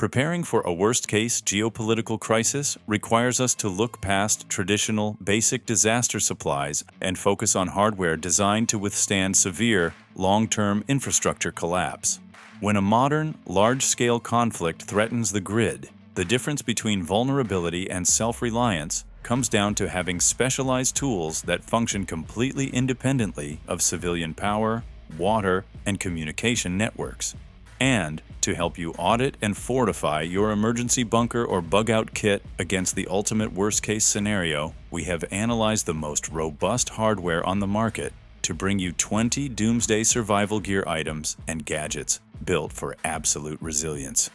Preparing for a worst-case geopolitical crisis requires us to look past traditional, basic disaster supplies and focus on hardware designed to withstand severe, long-term infrastructure collapse. When a modern, large-scale conflict threatens the grid, the difference between vulnerability and self-reliance comes down to having specialized tools that function completely independently of civilian power, water, and communication networks. And to help you audit and fortify your emergency bunker or bug-out kit against the ultimate worst-case scenario, we have analyzed the most robust hardware on the market to bring you 20 Doomsday Survival Gear items and gadgets built for absolute resilience.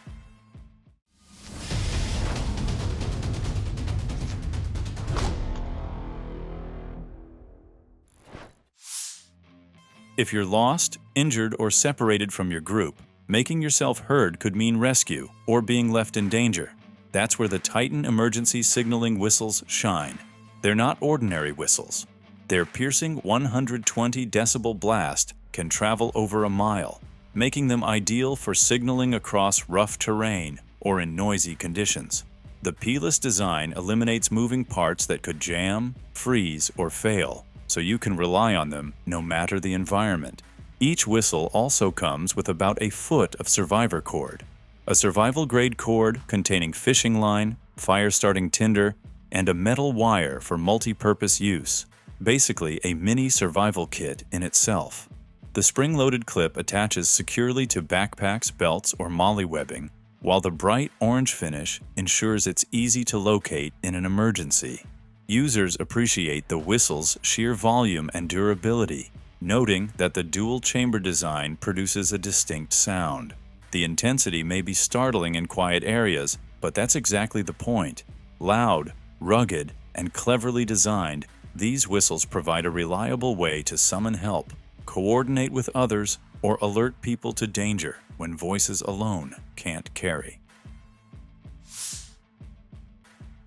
If you're lost, injured, or separated from your group, making yourself heard could mean rescue or being left in danger. That's where the Titan emergency signaling whistles shine. They're not ordinary whistles. Their piercing 120 decibel blast can travel over a mile, making them ideal for signaling across rough terrain or in noisy conditions. The P-less design eliminates moving parts that could jam, freeze, or fail, so you can rely on them no matter the environment. Each whistle also comes with about a foot of Survivorcord, a survival-grade cord containing fishing line, fire-starting tinder, and a metal wire for multi-purpose use, basically a mini survival kit in itself. The spring-loaded clip attaches securely to backpacks, belts, or molly webbing, while the bright orange finish ensures it's easy to locate in an emergency. Users appreciate the whistle's sheer volume and durability, noting that the dual-chamber design produces a distinct sound. The intensity may be startling in quiet areas, but that's exactly the point. Loud, rugged, and cleverly designed, these whistles provide a reliable way to summon help, coordinate with others, or alert people to danger when voices alone can't carry.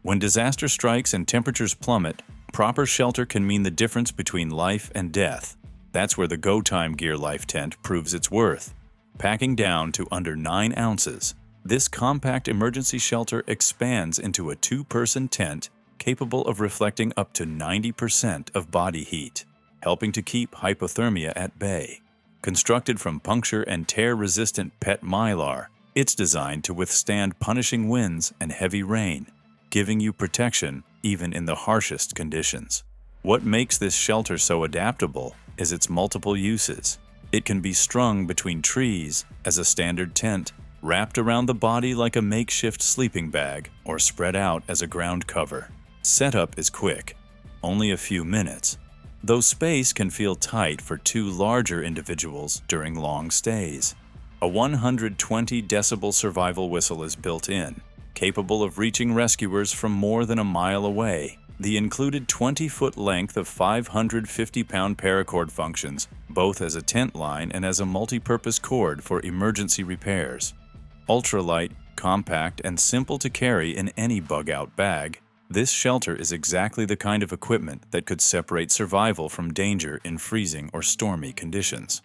When disaster strikes and temperatures plummet, proper shelter can mean the difference between life and death. That's where the Go Time Gear Life Tent proves its worth. Packing down to under 9 ounces, this compact emergency shelter expands into a 2-person tent capable of reflecting up to 90% of body heat, helping to keep hypothermia at bay. Constructed from puncture and tear-resistant PET mylar, it's designed to withstand punishing winds and heavy rain, giving you protection even in the harshest conditions. What makes this shelter so adaptable is its multiple uses. It can be strung between trees as a standard tent, wrapped around the body like a makeshift sleeping bag, or spread out as a ground cover. Setup is quick, only a few minutes, though space can feel tight for 2 larger individuals during long stays. A 120 decibel survival whistle is built in, capable of reaching rescuers from more than a mile away. The included 20-foot length of 550-pound paracord functions, both as a tent line and as a multi-purpose cord for emergency repairs. Ultralight, compact, and simple to carry in any bug-out bag, this shelter is exactly the kind of equipment that could separate survival from danger in freezing or stormy conditions.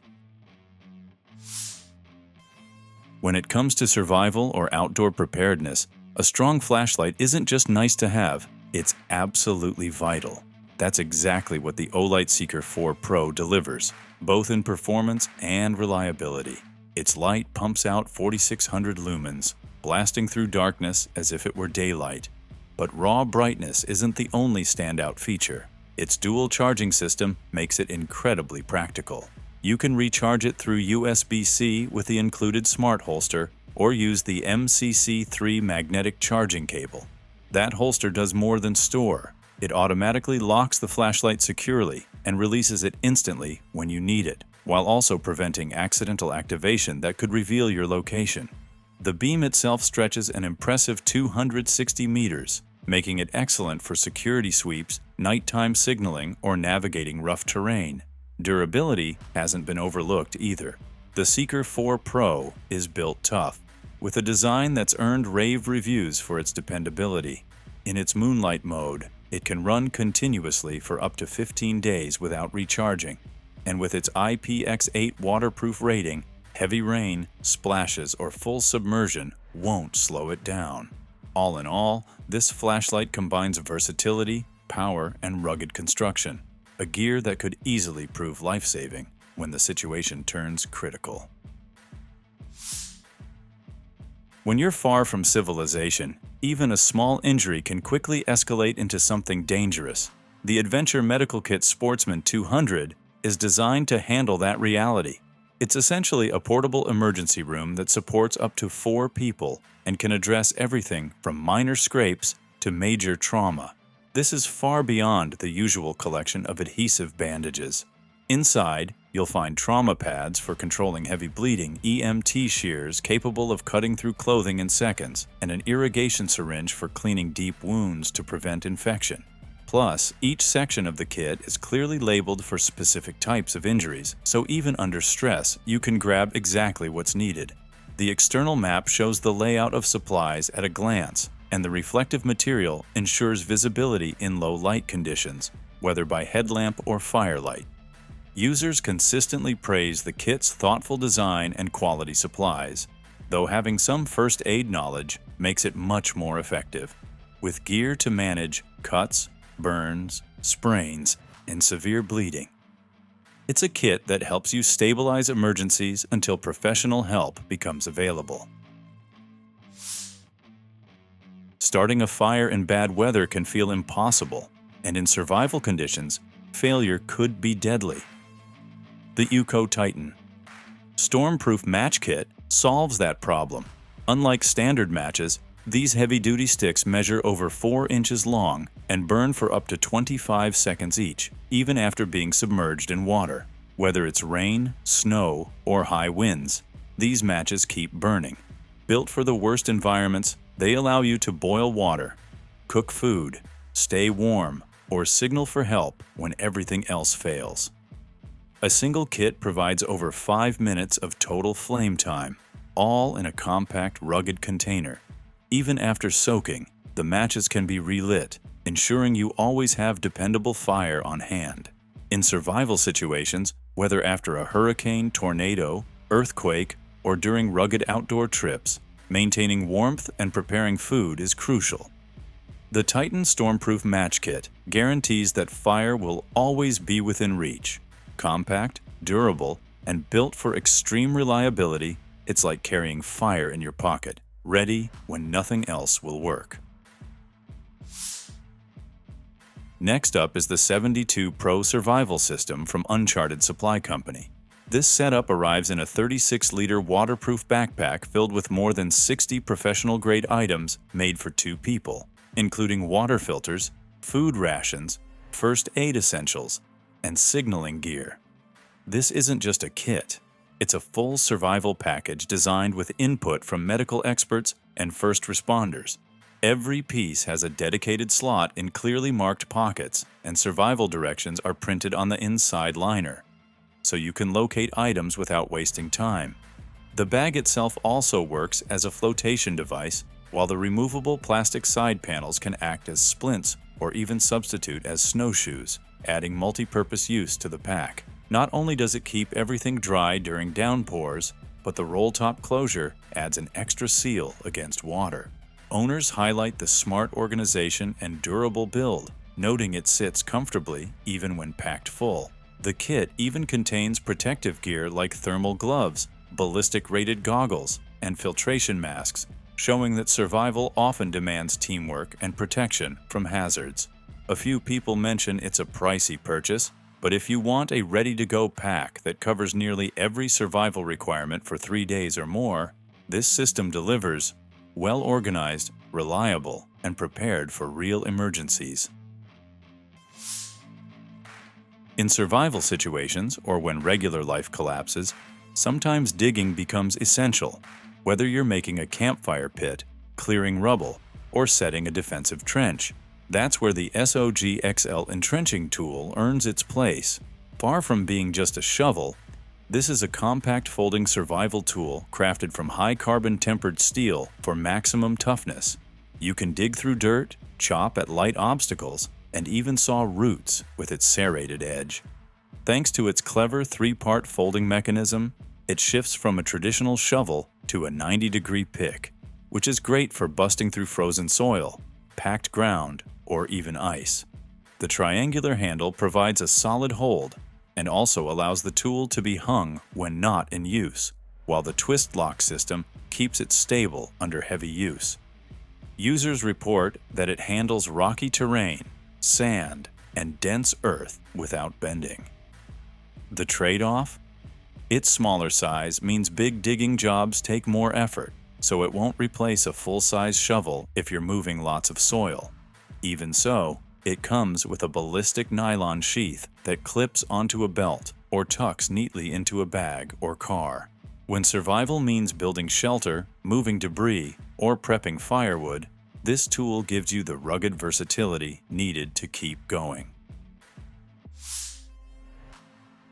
When it comes to survival or outdoor preparedness, a strong flashlight isn't just nice to have, it's absolutely vital. That's exactly what the Olight Seeker 4 Pro delivers, both in performance and reliability. Its light pumps out 4,600 lumens, blasting through darkness as if it were daylight. But raw brightness isn't the only standout feature. Its dual charging system makes it incredibly practical. You can recharge it through USB-C with the included smart holster, or use the MCC3 magnetic charging cable. That holster does more than store. It automatically locks the flashlight securely and releases it instantly when you need it, while also preventing accidental activation that could reveal your location. The beam itself stretches an impressive 260 meters, making it excellent for security sweeps, nighttime signaling, or navigating rough terrain. Durability hasn't been overlooked either. The Seeker 4 Pro is built tough, with a design that's earned rave reviews for its dependability. In its moonlight mode, it can run continuously for up to 15 days without recharging, and with its IPX8 waterproof rating, Heavy rain, splashes, or full submersion won't slow it down. All in all, this flashlight combines versatility, power, and rugged construction, a gear that could easily prove life-saving when the situation turns critical. When you're far from civilization, even a small injury can quickly escalate into something dangerous. The Adventure Medical Kit Sportsman 200 is designed to handle that reality. It's essentially a portable emergency room that supports up to 4 people and can address everything from minor scrapes to major trauma. This is far beyond the usual collection of adhesive bandages. Inside, you'll find trauma pads for controlling heavy bleeding, EMT shears capable of cutting through clothing in seconds, and an irrigation syringe for cleaning deep wounds to prevent infection. Plus, each section of the kit is clearly labeled for specific types of injuries, so even under stress, you can grab exactly what's needed. The external map shows the layout of supplies at a glance, and the reflective material ensures visibility in low light conditions, whether by headlamp or firelight. Users consistently praise the kit's thoughtful design and quality supplies, though having some first aid knowledge makes it much more effective. With gear to manage cuts, burns, sprains, and severe bleeding. It's a kit that helps you stabilize emergencies until professional help becomes available. Starting a fire in bad weather can feel impossible, and in survival conditions, failure could be deadly. The UCO Titan Stormproof Match Kit solves that problem. Unlike standard matches, these heavy-duty sticks measure over 4 inches long and burn for up to 25 seconds each, even after being submerged in water. Whether it's rain, snow, or high winds, these matches keep burning. Built for the worst environments, they allow you to boil water, cook food, stay warm, or signal for help when everything else fails. A single kit provides over 5 minutes of total flame time, all in a compact, rugged container. Even after soaking, the matches can be relit, ensuring you always have dependable fire on hand. In survival situations, whether after a hurricane, tornado, earthquake, or during rugged outdoor trips, maintaining warmth and preparing food is crucial. The Titan Stormproof Match Kit guarantees that fire will always be within reach. Compact, durable, and built for extreme reliability, it's like carrying fire in your pocket, ready when nothing else will work. Next up is the 72 Pro Survival System from Uncharted Supply Company. This setup arrives in a 36-liter waterproof backpack filled with more than 60 professional-grade items made for 2 people, including water filters, food rations, first aid essentials, and signaling gear. This isn't just a kit. It's a full survival package designed with input from medical experts and first responders. Every piece has a dedicated slot in clearly marked pockets, and survival directions are printed on the inside liner, so you can locate items without wasting time. The bag itself also works as a flotation device, while the removable plastic side panels can act as splints or even substitute as snowshoes, adding multi-purpose use to the pack. Not only does it keep everything dry during downpours, but the roll-top closure adds an extra seal against water. Owners highlight the smart organization and durable build, noting it sits comfortably even when packed full. The kit even contains protective gear like thermal gloves, ballistic-rated goggles, and filtration masks, showing that survival often demands teamwork and protection from hazards. A few people mention it's a pricey purchase, but if you want a ready-to-go pack that covers nearly every survival requirement for 3 days or more, this system delivers, well-organized, reliable, and prepared for real emergencies. In survival situations, or when regular life collapses, sometimes digging becomes essential, whether you're making a campfire pit, clearing rubble, or setting a defensive trench. That's where the SOG XL Entrenching Tool earns its place. Far from being just a shovel, this is a compact folding survival tool crafted from high-carbon tempered steel for maximum toughness. You can dig through dirt, chop at light obstacles, and even saw roots with its serrated edge. Thanks to its clever 3-part folding mechanism, It shifts from a traditional shovel to a 90-degree pick, which is great for busting through frozen soil, packed ground, or even ice. The triangular handle provides a solid hold and also allows the tool to be hung when not in use, while the twist lock system keeps it stable under heavy use. Users report that it handles rocky terrain, sand, and dense earth without bending. The trade-off? Its smaller size means big digging jobs take more effort, so it won't replace a full-size shovel if you're moving lots of soil. Even so, it comes with a ballistic nylon sheath that clips onto a belt or tucks neatly into a bag or car. When survival means building shelter, moving debris, or prepping firewood, this tool gives you the rugged versatility needed to keep going.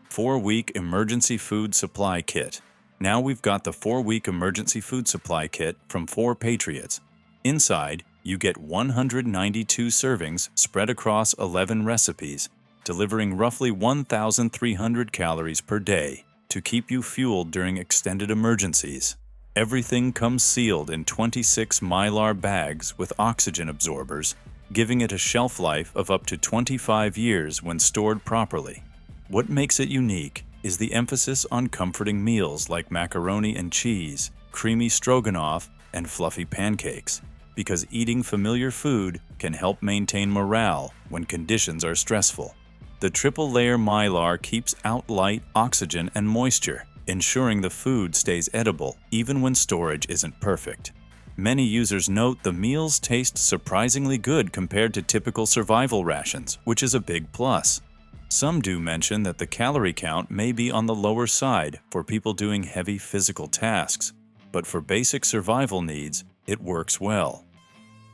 4-week emergency food supply kit. Now we've got the 4-week emergency food supply kit from 4 Patriots. Inside, you get 192 servings spread across 11 recipes, delivering roughly 1,300 calories per day to keep you fueled during extended emergencies. Everything comes sealed in 26 Mylar bags with oxygen absorbers, giving it a shelf life of up to 25 years when stored properly. What makes it unique is the emphasis on comforting meals like macaroni and cheese, creamy stroganoff, and fluffy pancakes, because eating familiar food can help maintain morale when conditions are stressful. The triple-layer Mylar keeps out light, oxygen, and moisture, ensuring the food stays edible even when storage isn't perfect. Many users note the meals taste surprisingly good compared to typical survival rations, which is a big plus. Some do mention that the calorie count may be on the lower side for people doing heavy physical tasks, but for basic survival needs, it works well.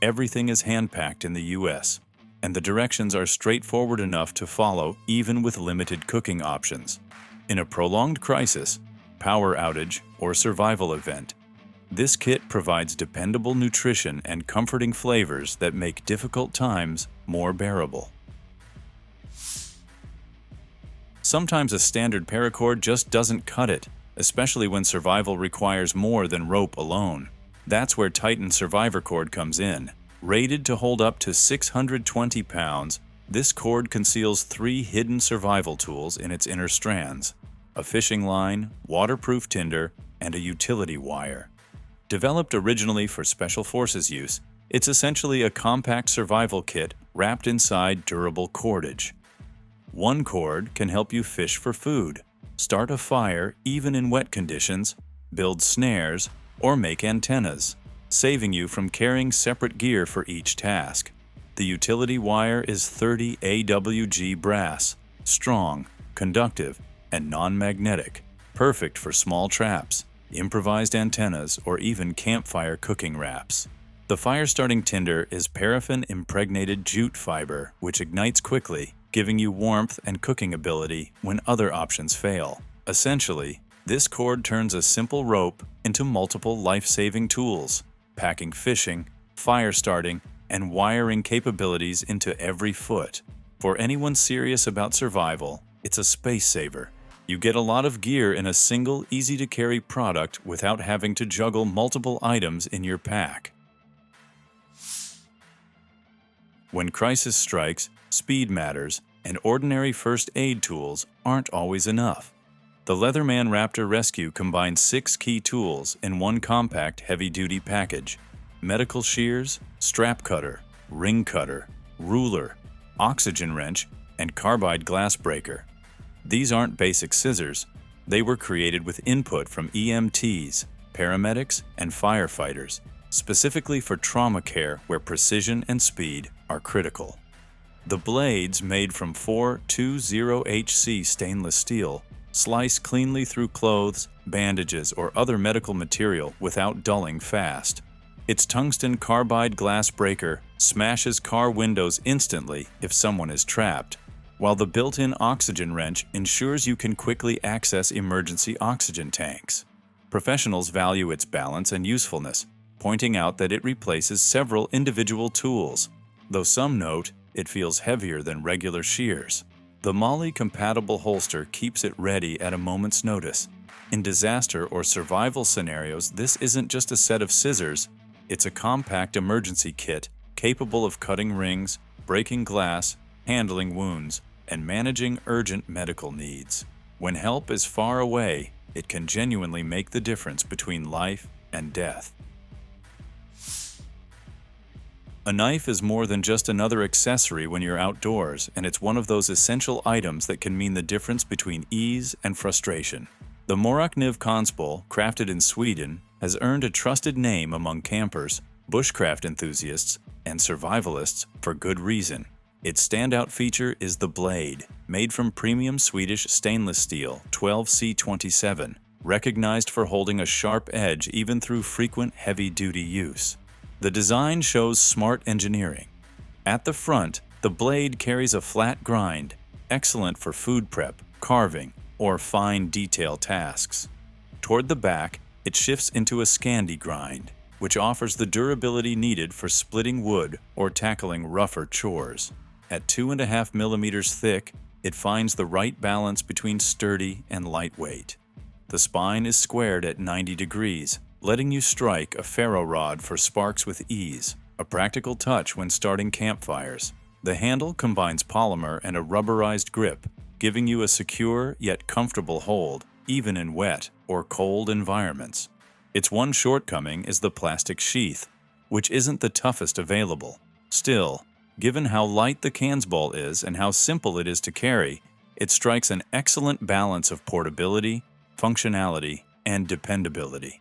Everything is hand-packed in the US, and the directions are straightforward enough to follow even with limited cooking options. In a prolonged crisis, power outage, or survival event, this kit provides dependable nutrition and comforting flavors that make difficult times more bearable. Sometimes a standard paracord just doesn't cut it, especially when survival requires more than rope alone. That's where Titan Survivorcord comes in. Rated to hold up to 620 pounds, this cord conceals 3 hidden survival tools in its inner strands: a fishing line, waterproof tinder, and a utility wire. Developed originally for Special Forces use, it's essentially a compact survival kit wrapped inside durable cordage. One cord can help you fish for food, start a fire even in wet conditions, build snares, or make antennas, saving you from carrying separate gear for each task. The utility wire is 30 AWG brass, strong, conductive, and non-magnetic, perfect for small traps, improvised antennas, or even campfire cooking wraps. The fire-starting tinder is paraffin-impregnated jute fiber, which ignites quickly, giving you warmth and cooking ability when other options fail. Essentially, this cord turns a simple rope into multiple life-saving tools, packing fishing, fire-starting, and wiring capabilities into every foot. For anyone serious about survival, it's a space saver. You get a lot of gear in a single, easy-to-carry product without having to juggle multiple items in your pack. When crisis strikes, speed matters, and ordinary first aid tools aren't always enough. The Leatherman Raptor Rescue combines 6 key tools in one compact heavy-duty package: medical shears, strap cutter, ring cutter, ruler, oxygen wrench, and carbide glass breaker. These aren't basic scissors. They were created with input from EMTs, paramedics, and firefighters, specifically for trauma care where precision and speed are critical. The blades, made from 420HC stainless steel, slice cleanly through clothes, bandages, or other medical material without dulling fast. Its tungsten carbide glass breaker smashes car windows instantly if someone is trapped, while the built-in oxygen wrench ensures you can quickly access emergency oxygen tanks. Professionals value its balance and usefulness, pointing out that it replaces several individual tools, though some note it feels heavier than regular shears. The MOLLE-compatible holster keeps it ready at a moment's notice, In disaster or survival scenarios, this isn't just a set of scissors, it's a compact emergency kit capable of cutting rings, breaking glass, handling wounds, and managing urgent medical needs. When help is far away, it can genuinely make the difference between life and death. A knife is more than just another accessory when you're outdoors, and it's one of those essential items that can mean the difference between ease and frustration. The Morakniv Kansbol, crafted in Sweden, has earned a trusted name among campers, bushcraft enthusiasts, and survivalists for good reason. Its standout feature is the blade, made from premium Swedish stainless steel 12C27, recognized for holding a sharp edge even through frequent heavy-duty use. The design shows smart engineering. At the front, the blade carries a flat grind, excellent for food prep, carving, or fine detail tasks. Toward the back, it shifts into a Scandi grind, which offers the durability needed for splitting wood or tackling rougher chores. At 2.5 millimeters thick, it finds the right balance between sturdy and lightweight. The spine is squared at 90 degrees, letting you strike a ferro rod for sparks with ease, a practical touch when starting campfires. The handle combines polymer and a rubberized grip, giving you a secure yet comfortable hold, even in wet or cold environments. Its one shortcoming is the plastic sheath, which isn't the toughest available. Still, given how light the Kansbol is and how simple it is to carry, it strikes an excellent balance of portability, functionality, and dependability.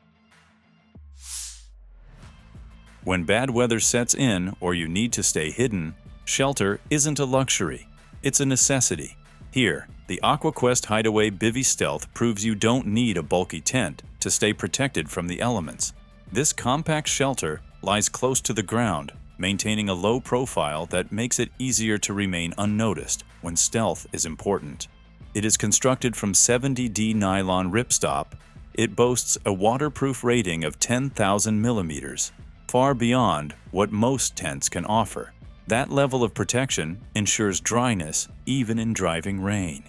When bad weather sets in or you need to stay hidden, shelter isn't a luxury, it's a necessity. Here, the AquaQuest Hideaway Bivy Stealth proves you don't need a bulky tent to stay protected from the elements. This compact shelter lies close to the ground, maintaining a low profile that makes it easier to remain unnoticed when stealth is important. It is constructed from 70D nylon ripstop. It boasts a waterproof rating of 10,000 millimeters, far beyond what most tents can offer. That level of protection ensures dryness even in driving rain.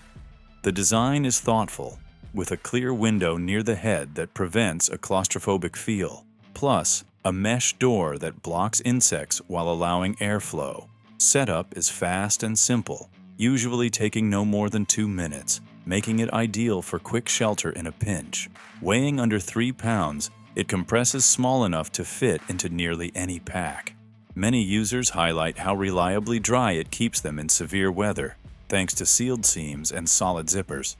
The design is thoughtful, with a clear window near the head that prevents a claustrophobic feel, plus a mesh door that blocks insects while allowing airflow. Setup is fast and simple, usually taking no more than 2 minutes, making it ideal for quick shelter in a pinch. Weighing under 3 pounds, it compresses small enough to fit into nearly any pack. Many users highlight how reliably dry it keeps them in severe weather, thanks to sealed seams and solid zippers.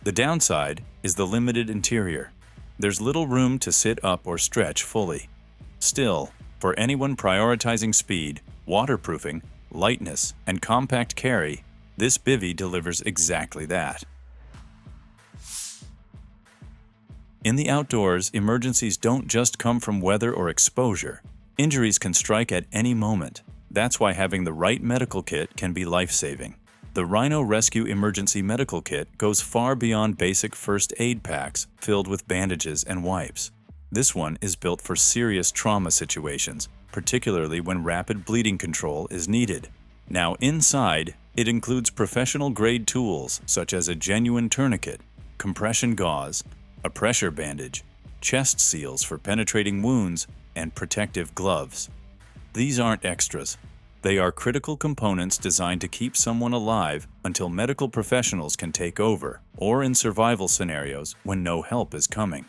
The downside is the limited interior. There's little room to sit up or stretch fully. Still, for anyone prioritizing speed, waterproofing, lightness, and compact carry, this bivy delivers exactly that. In the outdoors, emergencies don't just come from weather or exposure. Injuries can strike at any moment. That's why having the right medical kit can be life-saving. The Rhino Rescue Emergency Medical Kit goes far beyond basic first aid packs filled with bandages and wipes. This one is built for serious trauma situations, particularly when rapid bleeding control is needed. Now inside, it includes professional-grade tools such as a genuine tourniquet, compression gauze, a pressure bandage, chest seals for penetrating wounds, and protective gloves. These aren't extras. They are critical components designed to keep someone alive until medical professionals can take over, or in survival scenarios when no help is coming.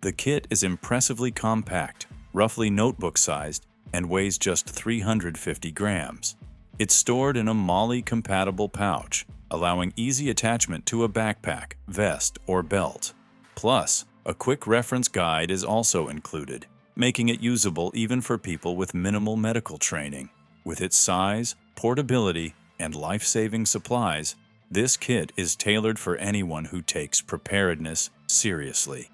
The kit is impressively compact, roughly notebook-sized, and weighs just 350 grams. It's stored in a MOLLE-compatible pouch, allowing easy attachment to a backpack, vest, or belt. Plus, a quick reference guide is also included, making it usable even for people with minimal medical training. With its size, portability, and life-saving supplies, this kit is tailored for anyone who takes preparedness seriously.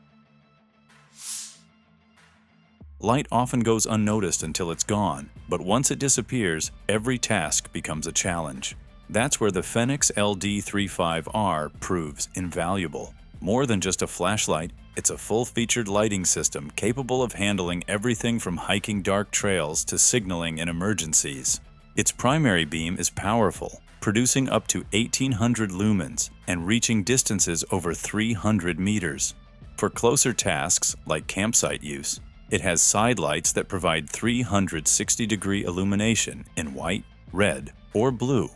Light often goes unnoticed until it's gone, but once it disappears, every task becomes a challenge. That's where the Fenix LD35R proves invaluable. More than just a flashlight, it's a full-featured lighting system capable of handling everything from hiking dark trails to signaling in emergencies. Its primary beam is powerful, producing up to 1,800 lumens and reaching distances over 300 meters. For closer tasks like campsite use, it has side lights that provide 360-degree illumination in white, red, or blue.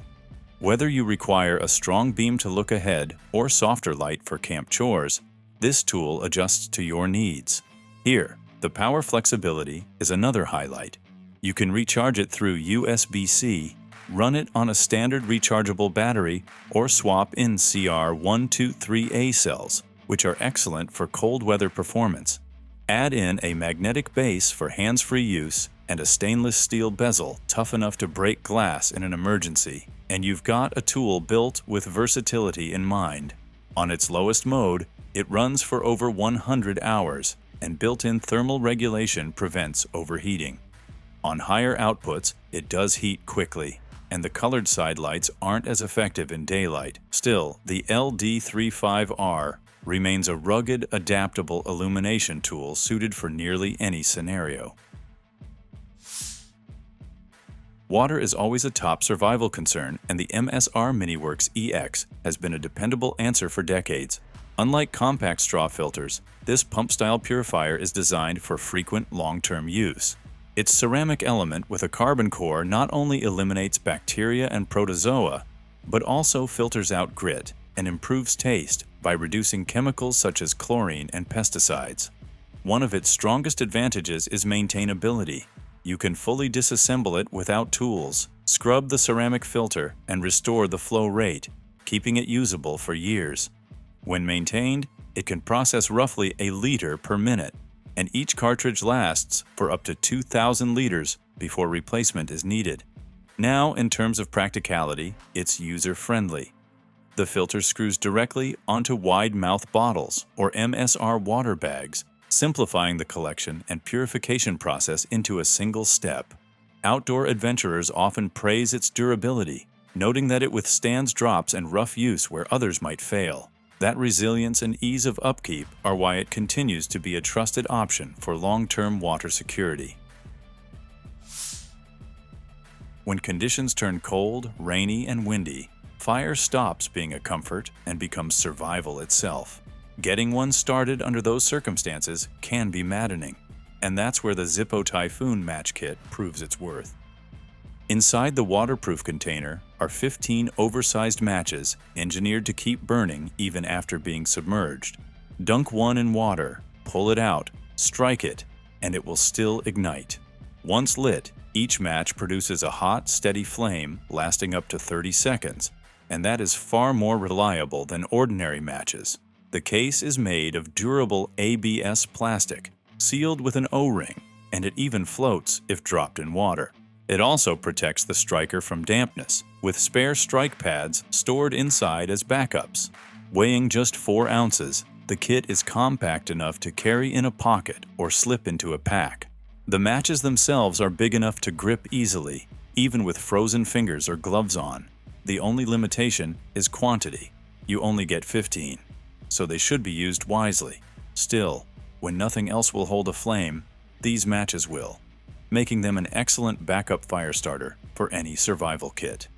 Whether you require a strong beam to look ahead or softer light for camp chores, this tool adjusts to your needs. Here, the power flexibility is another highlight. You can recharge it through USB-C, run it on a standard rechargeable battery, or swap in CR123A cells, which are excellent for cold weather performance. Add in a magnetic base for hands-free use and a stainless steel bezel tough enough to break glass in an emergency, and you've got a tool built with versatility in mind. On its lowest mode, it runs for over 100 hours, and built-in thermal regulation prevents overheating. On higher outputs, it does heat quickly, and the colored side lights aren't as effective in daylight. Still, the LD35R remains a rugged, adaptable illumination tool suited for nearly any scenario. Water is always a top survival concern, and the MSR MiniWorks EX has been a dependable answer for decades. Unlike compact straw filters, this pump-style purifier is designed for frequent, long-term use. Its ceramic element with a carbon core not only eliminates bacteria and protozoa, but also filters out grit and improves taste by reducing chemicals such as chlorine and pesticides. One of its strongest advantages is maintainability. You can fully disassemble it without tools, scrub the ceramic filter, and restore the flow rate, keeping it usable for years. When maintained, it can process roughly a liter per minute, and each cartridge lasts for up to 2,000 liters before replacement is needed. Now, in terms of practicality, it's user-friendly. The filter screws directly onto wide-mouth bottles or MSR water bags, simplifying the collection and purification process into a single step. Outdoor adventurers often praise its durability, noting that it withstands drops and rough use where others might fail. That resilience and ease of upkeep are why it continues to be a trusted option for long-term water security. When conditions turn cold, rainy, and windy, fire stops being a comfort and becomes survival itself. Getting one started under those circumstances can be maddening, and that's where the Zippo Typhoon match kit proves its worth. Inside the waterproof container are 15 oversized matches engineered to keep burning even after being submerged. Dunk one in water, pull it out, strike it, and it will still ignite. Once lit, each match produces a hot, steady flame lasting up to 30 seconds, and that is far more reliable than ordinary matches. The case is made of durable ABS plastic, sealed with an O-ring, and it even floats if dropped in water. It also protects the striker from dampness, with spare strike pads stored inside as backups. Weighing just 4 ounces, the kit is compact enough to carry in a pocket or slip into a pack. The matches themselves are big enough to grip easily, even with frozen fingers or gloves on. The only limitation is quantity. You only get 15, so they should be used wisely. Still, when nothing else will hold a flame, these matches will, making them an excellent backup fire starter for any survival kit.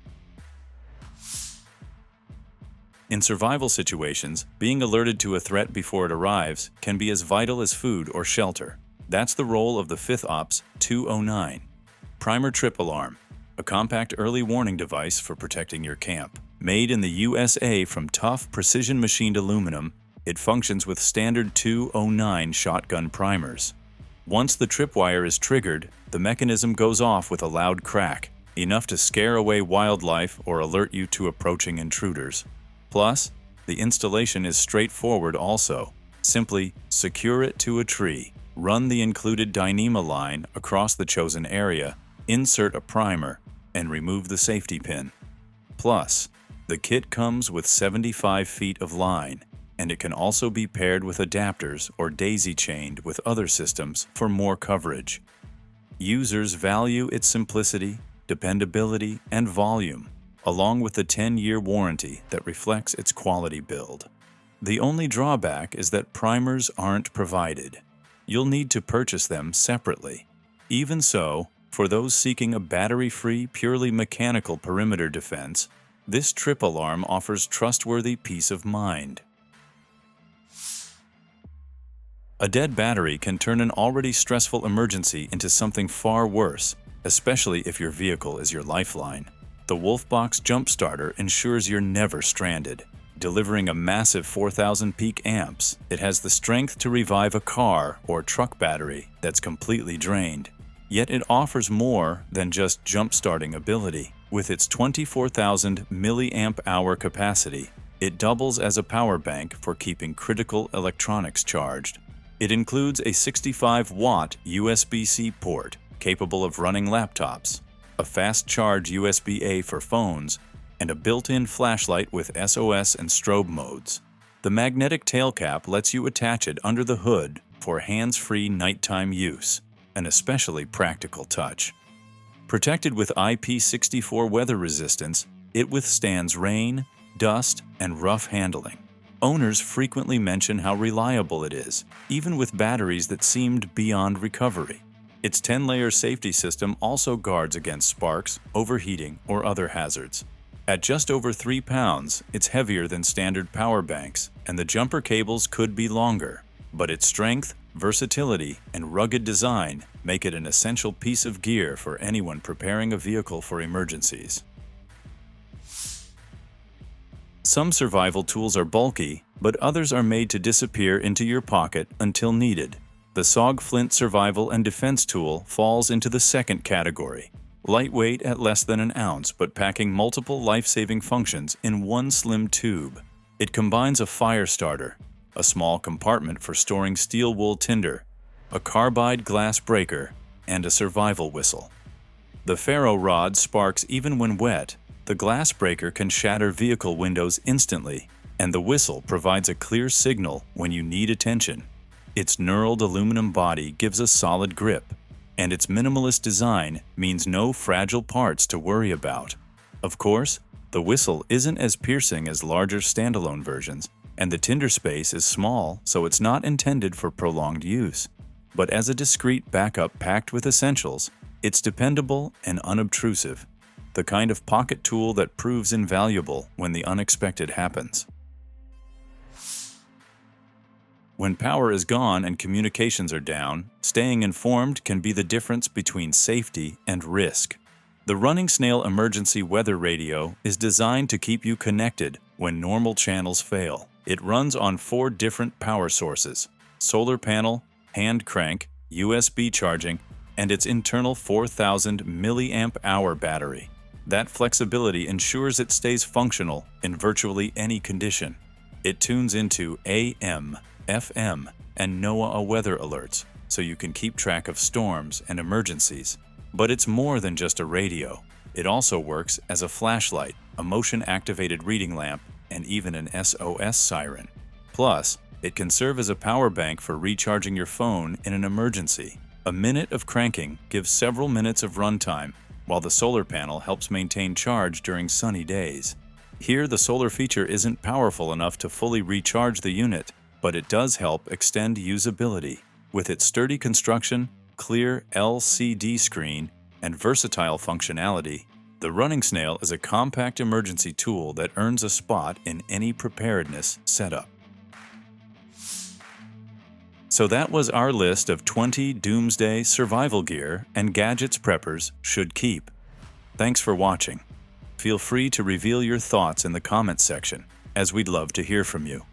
In survival situations, being alerted to a threat before it arrives can be as vital as food or shelter. That's the role of the Fith Ops 209. Primer Trip Alarm, a compact early warning device for protecting your camp. Made in the USA from tough, precision-machined aluminum, it functions with standard 209 shotgun primers. Once the tripwire is triggered, the mechanism goes off with a loud crack, enough to scare away wildlife or alert you to approaching intruders. Plus, the installation is straightforward also. Simply secure it to a tree, run the included Dyneema line across the chosen area, insert a primer, and remove the safety pin. Plus, the kit comes with 75 feet of line, and it can also be paired with adapters or daisy-chained with other systems for more coverage. Users value its simplicity, dependability, and volume, along with the 10-year warranty that reflects its quality build. The only drawback is that primers aren't provided. You'll need to purchase them separately. Even so, for those seeking a battery-free, purely mechanical perimeter defense, this trip alarm offers trustworthy peace of mind. A dead battery can turn an already stressful emergency into something far worse, especially if your vehicle is your lifeline. The Wolfbox Jump Starter ensures you're never stranded. Delivering a massive 4,000 peak amps, it has the strength to revive a car or truck battery that's completely drained. Yet it offers more than just jump-starting ability. With its 24,000 milliamp hour capacity, it doubles as a power bank for keeping critical electronics charged. It includes a 65-watt USB-C port capable of running laptops, a fast-charge USB-A for phones, and a built-in flashlight with SOS and strobe modes. The magnetic tail cap lets you attach it under the hood for hands-free nighttime use, an especially practical touch. Protected with IP64 weather resistance, it withstands rain, dust, and rough handling. Owners frequently mention how reliable it is, even with batteries that seemed beyond recovery. Its 10-layer safety system also guards against sparks, overheating, or other hazards. At just over 3 pounds, it's heavier than standard power banks, and the jumper cables could be longer. But its strength, versatility, and rugged design make it an essential piece of gear for anyone preparing a vehicle for emergencies. Some survival tools are bulky, but others are made to disappear into your pocket until needed. The SOG Flint Survival and Defense Tool falls into the second category. Lightweight at less than an ounce, but packing multiple life-saving functions in one slim tube. It combines a fire starter, a small compartment for storing steel wool tinder, a carbide glass breaker, and a survival whistle. The ferro rod sparks even when wet, the glass breaker can shatter vehicle windows instantly, and the whistle provides a clear signal when you need attention. Its knurled aluminum body gives a solid grip, and its minimalist design means no fragile parts to worry about. Of course, the whistle isn't as piercing as larger standalone versions, and the tinder space is small, so it's not intended for prolonged use. But as a discreet backup packed with essentials, it's dependable and unobtrusive, the kind of pocket tool that proves invaluable when the unexpected happens. When power is gone and communications are down, staying informed can be the difference between safety and risk. The RunningSnail Emergency Weather Radio is designed to keep you connected when normal channels fail. It runs on 4 different power sources: solar panel, hand crank, USB charging, and its internal 4,000 milliamp hour battery. That flexibility ensures it stays functional in virtually any condition. It tunes into AM, FM, and NOAA weather alerts, so you can keep track of storms and emergencies. But it's more than just a radio. It also works as a flashlight, a motion-activated reading lamp, and even an SOS siren. Plus, it can serve as a power bank for recharging your phone in an emergency. A minute of cranking gives several minutes of runtime, while the solar panel helps maintain charge during sunny days. Here, the solar feature isn't powerful enough to fully recharge the unit, but it does help extend usability. With its sturdy construction, clear LCD screen, and versatile functionality, the RunningSnail is a compact emergency tool that earns a spot in any preparedness setup. So that was our list of 20 Doomsday Survival Gear and Gadgets preppers should keep. Thanks for watching. Feel free to reveal your thoughts in the comments section, as we'd love to hear from you.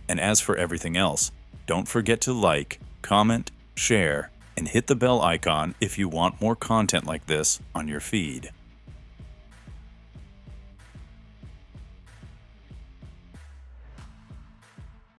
And as for everything else, don't forget to like, comment, share, and hit the bell icon if you want more content like this on your feed.